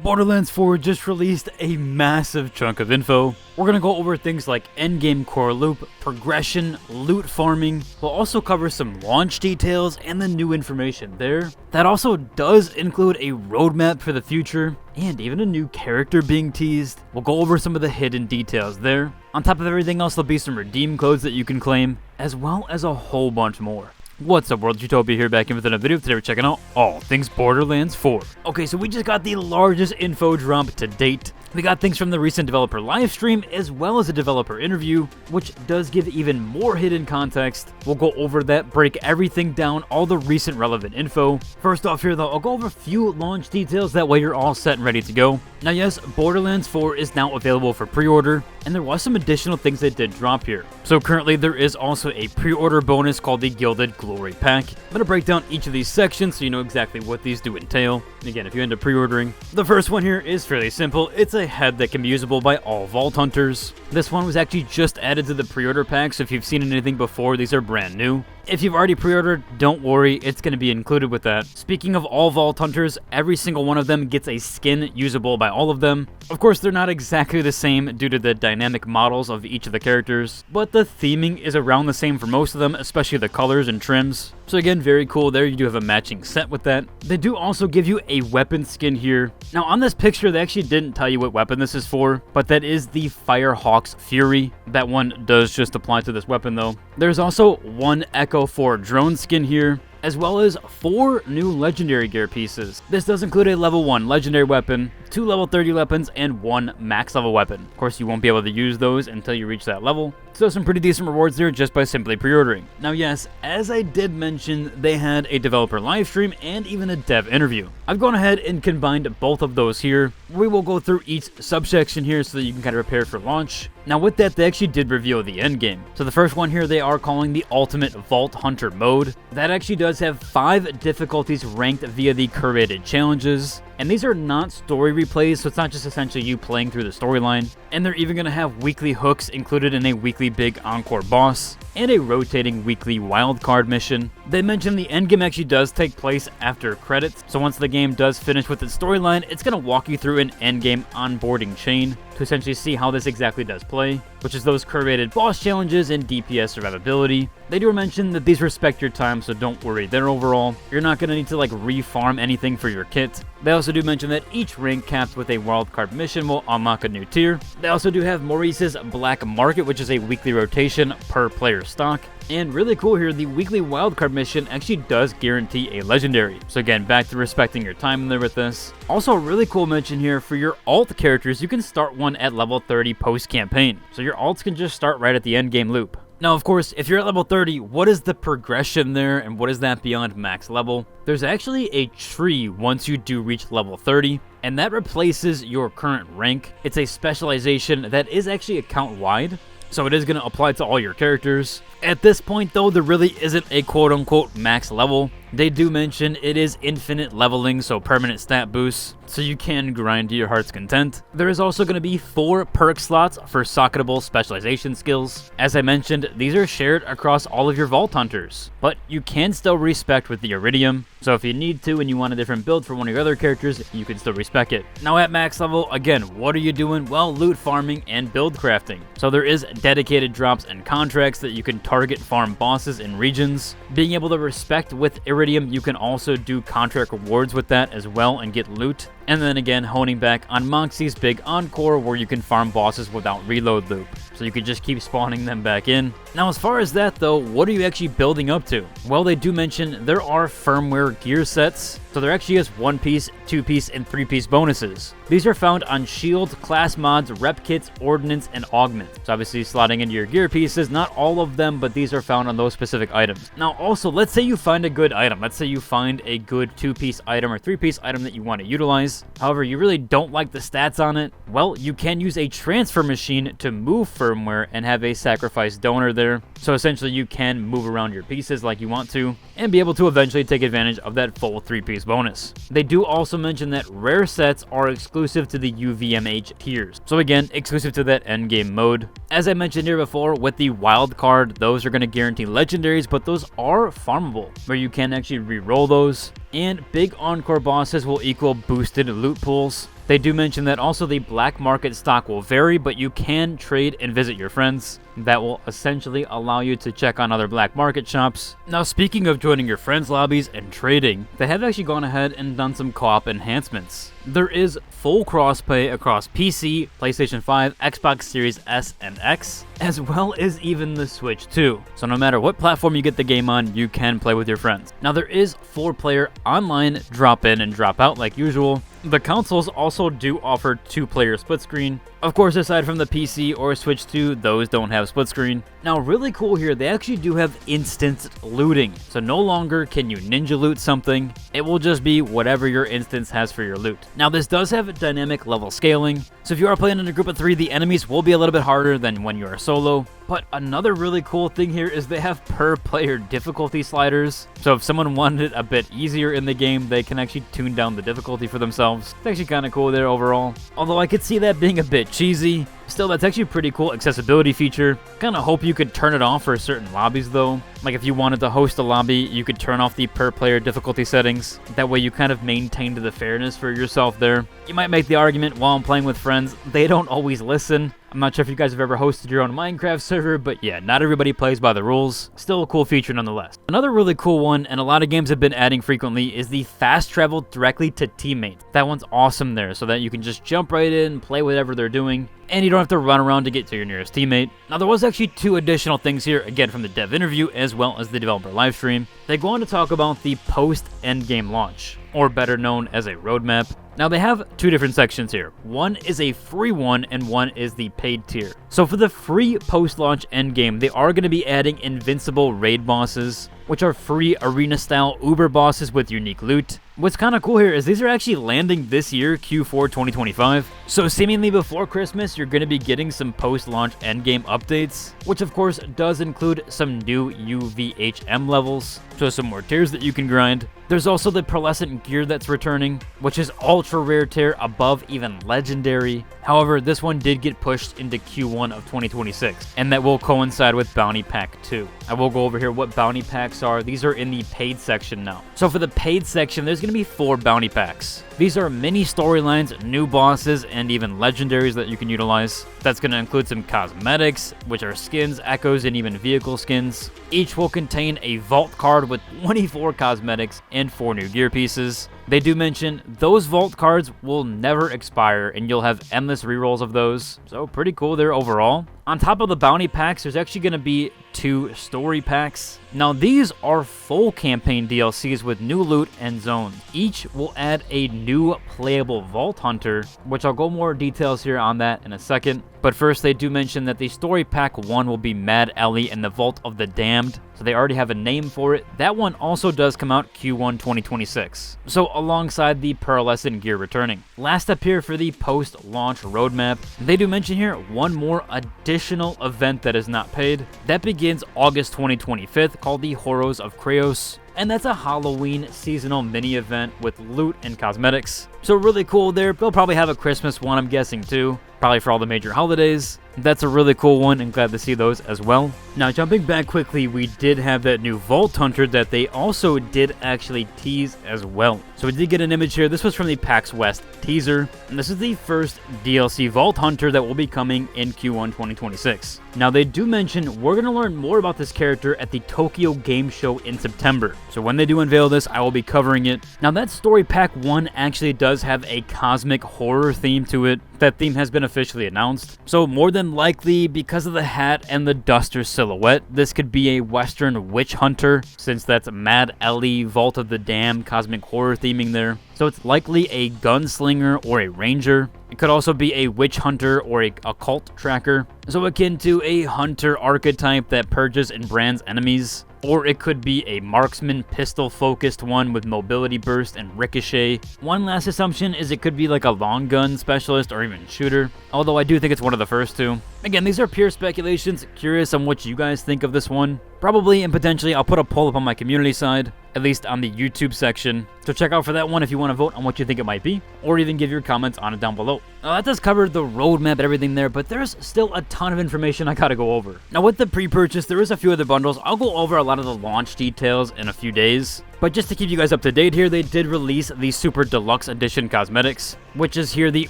Borderlands 4 just released a massive chunk of info. We're going to go over things like endgame core loop, progression, loot farming. We'll also cover some launch details and the new information there. That also does include a roadmap for the future and even a new character being teased. We'll go over some of the hidden details there. On top of everything else, there'll be some redeem codes that you can claim, as well as a whole bunch more. What's up, World? Utopia here, back in with another video. Today we're checking out all things Borderlands 4. Okay, so we just got the largest info drop to date. We got things from the recent developer livestream, as well as a developer interview, which does give even more hidden context. We'll go over that, break everything down, all the recent relevant info. First off here though, I'll go over a few launch details, that way you're all set and ready to go. Now yes, Borderlands 4 is now available for pre-order, and there was some additional things that did drop here. So currently there is also a pre-order bonus called the Gilded Glory Pack. I'm going to break down each of these sections so you know exactly what these do entail. And again, if you end up pre-ordering, the first one here is fairly simple. It's a head that can be usable by all Vault Hunters. This one was actually just added to the pre-order pack, so if you've seen anything before, these are brand new. If you've already pre-ordered, don't worry, it's going to be included with that. Speaking of all Vault Hunters, every single one of them gets a skin usable by all of them. Of course, they're not exactly the same due to the dynamic models of each of the characters, but the theming is around the same for most of them, especially the colors and trims. So again, very cool there, you do have a matching set with that. They do also give you a weapon skin here. Now on this picture, they actually didn't tell you what weapon this is for, but that is the Firehawk's Fury. That one does just apply to this weapon though. There's also one Echo 4 drone skin here, as well as 4 new legendary gear pieces. This does include a level 1 legendary weapon, 2 level 30 weapons, and 1 max level weapon. Of course, you won't be able to use those until you reach that level. So some pretty decent rewards there just by simply pre-ordering. Now yes, as I did mention, they had a developer livestream and even a dev interview. I've gone ahead and combined both of those here. We will go through each subsection here so that you can kind of prepare for launch. Now with that, they actually did reveal the endgame. So the first one here they are calling the Ultimate Vault Hunter mode. That actually does have 5 difficulties ranked via the curated challenges. And these are not story replays, so it's not just essentially you playing through the storyline. And they're even going to have weekly hooks included in a weekly big encore boss and a rotating weekly wildcard mission. They mentioned the endgame actually does take place after credits, so once the game does finish with its storyline, it's going to walk you through an endgame onboarding chain to essentially see how this exactly does play, which is those curated boss challenges and DPS survivability. They do mention that these respect your time, so don't worry there overall. You're not going to need to like re-farm anything for your kit. They also do mention that each rank capped with a wildcard mission will unlock a new tier. They also do have Maurice's Black Market, which is a weekly rotation per player stock. And really cool here, the weekly wildcard mission actually does guarantee a legendary. So again, back to respecting your time in there with this. Also a really cool mention here, for your alt characters, you can start one at level 30 post-campaign. So your alts can just start right at the end game loop. Now, of course, if you're at level 30, what is the progression there, and what is that beyond max level? There's actually a tree once you do reach level 30, and that replaces your current rank. It's a specialization that is actually account-wide, so it is going to apply to all your characters. At this point, though, there really isn't a quote-unquote max level. They do mention it is infinite leveling, so permanent stat boosts, so you can grind to your heart's content. There is also going to be 4 perk slots for socketable specialization skills. As I mentioned, these are shared across all of your Vault Hunters, but you can still respec with the Iridium, so if you need to and you want a different build for one of your other characters, you can still respec it. Now at max level, again, what are you doing? Well, loot farming and build crafting. So there is dedicated drops and contracts that you can target farm bosses in regions. Being able to respect with Iridium, you can also do contract rewards with that as well and get loot. And then again, honing back on Moxie's big encore, where you can farm bosses without reload loop, so you can just keep spawning them back in. Now as far as that though, what are you actually building up to? Well, they do mention there are firmware gear sets, so there actually is 1-piece, 2-piece, and 3-piece bonuses. These are found on shield, class mods, rep kits, ordnance, and augment. So obviously slotting into your gear pieces, not all of them, but these are found on those specific items. Now also, let's say you find a good item. Let's say you find a good 2-piece item or 3-piece item that you want to utilize. However, you really don't like the stats on it. Well, you can use a transfer machine to move firmware and have a sacrifice donor there. So essentially you can move around your pieces like you want to and be able to eventually take advantage of that full 3-piece bonus. They do also mention that rare sets are exclusive to the UVMH tiers. So again, exclusive to that endgame mode. As I mentioned here before, with the wild card, those are going to guarantee legendaries, but those are farmable, where you can actually re-roll those. And big encore bosses will equal boosted loot pools. They do mention that also the black market stock will vary, but you can trade and visit your friends. That will essentially allow you to check on other black market shops. Now, speaking of joining your friends' lobbies and trading, they have actually gone ahead and done some co-op enhancements. There is full crossplay across PC, PlayStation 5, Xbox Series S and X, as well as even the Switch too. So no matter what platform you get the game on, you can play with your friends. Now, there is 4-player online drop in and drop out like usual. The consoles also do offer 2-player split screen. Of course, aside from the PC or Switch 2, those don't have split screen. Now, really cool here, they actually do have instant looting. So no longer can you ninja loot something. It will just be whatever your instance has for your loot. Now, this does have dynamic level scaling. So if you are playing in a group of 3, the enemies will be a little bit harder than when you are solo. But another really cool thing here is they have per player difficulty sliders. So if someone wanted it a bit easier in the game, they can actually tune down the difficulty for themselves. It's actually kind of cool there overall. Although I could see that being a bit cheesy. Still, that's actually a pretty cool accessibility feature. Kind of hope you could turn it off for certain lobbies though. Like if you wanted to host a lobby, you could turn off the per player difficulty settings. That way you kind of maintained the fairness for yourself there. You might make the argument while I'm playing with friends, they don't always listen. I'm not sure if you guys have ever hosted your own Minecraft server, but yeah, not everybody plays by the rules. Still a cool feature nonetheless. Another really cool one, and a lot of games have been adding frequently, is the fast travel directly to teammates. That one's awesome there, so that you can just jump right in, play whatever they're doing, and you don't have to run around to get to your nearest teammate. Now, there was actually 2 additional things here, again from the dev interview as well as the developer livestream. They go on to talk about the post-endgame launch, or better known as a roadmap. Now, they have 2 different sections here. One is a free one, and one is the paid tier. So for the free post-launch endgame, they are going to be adding invincible raid bosses, which are free arena-style Uber bosses with unique loot. What's kind of cool here is these are actually landing this year, Q4 2025. So seemingly before Christmas, you're going to be getting some post-launch endgame updates, which of course does include some new UVHM levels, so some more tiers that you can grind. There's also the pearlescent gear that's returning, which is ultra rare tier above even legendary. However, this one did get pushed into Q1 of 2026, and that will coincide with Bounty Pack 2. I will go over here what Bounty Packs are. These are in the paid section now. So for the paid section, there's going to be 4 Bounty Packs. These are mini storylines, new bosses, and even legendaries that you can utilize. That's going to include some cosmetics, which are skins, echoes, and even vehicle skins. Each will contain a vault card with 24 cosmetics and 4 new gear pieces. They do mention those vault cards will never expire, and you'll have endless rerolls of those. So pretty cool there overall. On top of the bounty packs, there's actually going to be 2 story packs. Now, these are full campaign DLCs with new loot and zones. Each will add a new playable Vault Hunter, which I'll go more details here on that in a second. But first, they do mention that the story pack 1 will be Mad Ellie and the Vault of the Damned. So they already have a name for it. That one also does come out Q1 2026. So alongside the pearlescent gear returning. Last up here for the post-launch roadmap, they do mention here one more additional event that is not paid. That begins August 2025, called the Horrors of Kraos. And that's a Halloween seasonal mini event with loot and cosmetics. So really cool there. They'll probably have a Christmas one, I'm guessing too. Probably for all the major holidays. That's a really cool one, and glad to see those as well. Now, jumping back quickly, we did have that new Vault Hunter that they also did actually tease as well. So we did get an image here. This was from the PAX West teaser, and this is the first DLC Vault Hunter that will be coming in Q1 2026. Now, they do mention we're going to learn more about this character at the Tokyo Game Show in September. So when they do unveil this, I will be covering it. Now, that story pack 1 actually does have a cosmic horror theme to it. That theme has been officially announced. So more than likely, because of the hat and the duster silhouette, this could be a Western witch hunter, since that's Mad Ellie, Vault of the Damned, cosmic horror theming there. So it's likely a gunslinger or a ranger. It could also be a witch hunter or a occult tracker. So akin to a hunter archetype that purges and brands enemies. Or it could be a marksman pistol-focused one with mobility burst and ricochet. One last assumption is it could be like a long gun specialist or even shooter, although I do think it's one of the first 2. Again, these are pure speculations. Curious on what you guys think of this one. Probably and potentially I'll put a poll up on my community side, at least on the YouTube section. So check out for that one if you want to vote on what you think it might be, or even give your comments on it down below. Now, that does cover the roadmap and everything there, but there's still a ton of information I gotta go over. Now, with the pre-purchase, there is a few other bundles. I'll go over a lot of the launch details in a few days. But just to keep you guys up to date here, they did release the Super Deluxe Edition cosmetics, which is here the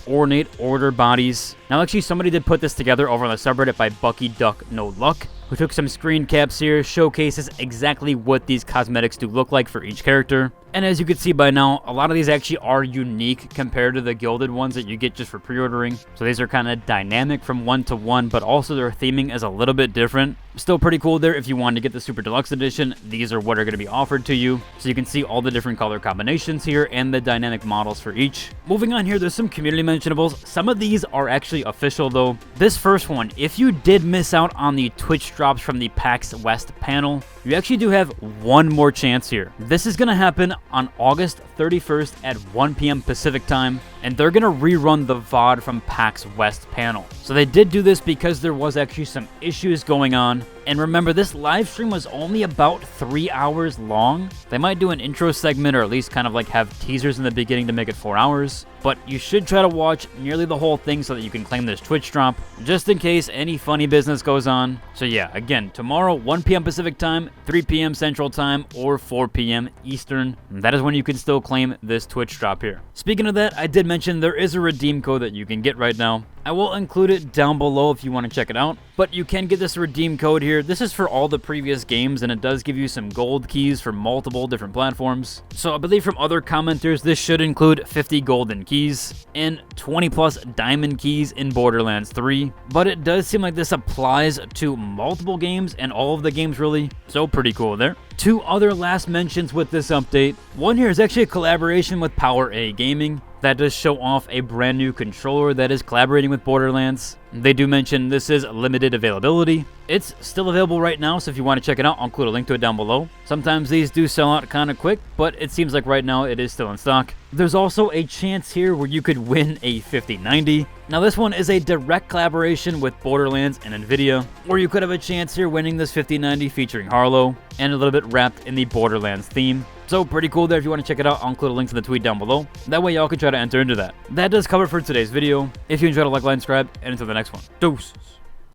Ornate Order bodies. Now actually somebody did put this together over on the subreddit by Bucky Duck No Luck, who took some screen caps here, showcases exactly what these cosmetics do look like for each character. And as you can see by now, a lot of these actually are unique compared to the gilded ones that you get just for pre-ordering. So these are kind of dynamic from one to one, but also their theming is a little bit different. Still pretty cool there. If you wanted to get the Super Deluxe Edition, these are what are going to be offered to you. So you can see all the different color combinations here and the dynamic models for each. Moving on here, there's some community mentionables. Some of these are actually official though. This first one, if you did miss out on the Twitch drops from the PAX West panel, you actually do have one more chance here. This is going to happen on August 31st at 1 p.m. Pacific time, and they're going to rerun the VOD from PAX West panel. So they did do this because there was actually some issues going on. And remember, this live stream was only about 3 hours long. They might do an intro segment or at least kind of like have teasers in the beginning to make it 4 hours. But you should try to watch nearly the whole thing so that you can claim this Twitch drop, just in case any funny business goes on. So yeah, again, tomorrow, 1 p.m. Pacific time, 3 p.m. Central time, or 4 p.m. Eastern. That is when you can still claim this Twitch drop here. Speaking of that, I did mention there is a redeem code that you can get right now. I will include it down below if you want to check it out, but you can get this redeem code here. This is for all the previous games, and it does give you some gold keys for multiple different platforms. So I believe from other commenters, this should include 50 golden keys and 20 plus diamond keys in Borderlands 3, but it does seem like this applies to multiple games and all of the games really, so pretty cool there. Two other last mentions with this update. One here is actually a collaboration with Power A Gaming. That does show off a brand new controller that is collaborating with Borderlands. They do mention this is limited availability. It's still available right now, so if you want to check it out, I'll include a link to it down below. Sometimes these do sell out kind of quick, but it seems like right now it is still in stock. There's also a chance here where you could win a 5090. Now this one is a direct collaboration with Borderlands and Nvidia, or you could have a chance here winning this 5090 featuring Harlow, and a little bit wrapped in the Borderlands theme. So pretty cool there. If you want to check it out, I'll include a link to the tweet down below. That way y'all can try to enter into that. That does cover for today's video. If you enjoyed it, like, subscribe, and until the next one. Deuces.